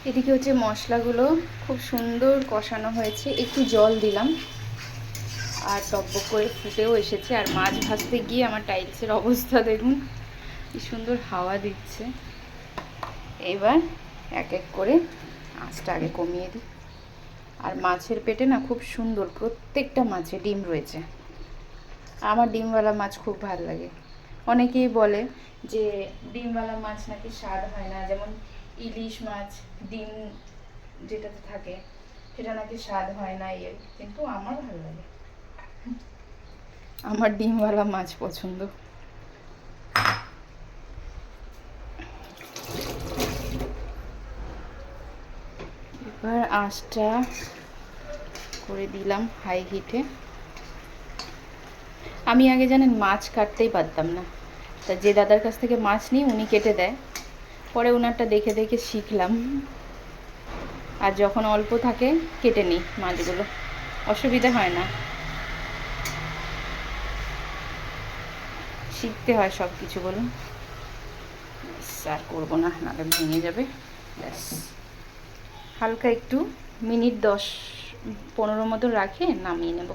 এদিকে হচ্ছে মশলাগুলো খুব সুন্দর কষানো হয়েছে, একটু জল দিলাম আর টকবক করে ফুটেও এসেছে। আর মাছ ভাজতে গিয়ে আমার টাইলসের অবস্থা দেখুন, কি সুন্দর হাওয়া দিচ্ছে। এবার এক এক করে আঁচটা আগে কমিয়ে দিই। আর মাছের পেটে না খুব সুন্দর প্রত্যেকটা মাছে ডিম রয়েছে। আমার ডিমওয়ালা মাছ খুব ভালো লাগে। অনেকেই বলে যে ডিমওয়ালা মাছ নাকি স্বাদ হয় না, যেমন ইলিশ মাছ ডিম যেটাতে থাকে সেটা নাকি স্বাদ হয় না, কিন্তু আমার ভালো লাগে, আমার ডিমওয়ালা মাছ পছন্দ। এবার আঁচটা করে দিলাম হাই হিটে। আমি আগে জানেন মাছ কাটতেই পারতাম না, তা যে দাদার কাছ থেকে মাছ নিই উনি কেটে দেয়, পরে ওনারটা দেখে দেখে শিখলাম। আর যখন অল্প থাকে কেটে নিই মাছগুলো, অসুবিধা হয় না, শিখতে হয় সব কিছু। বলুন, আর করবো না, নাহলে ভেঙে যাবে। ব্যাস হালকা একটু মিনিট 10-15 মতো রাখে নামিয়ে নেব।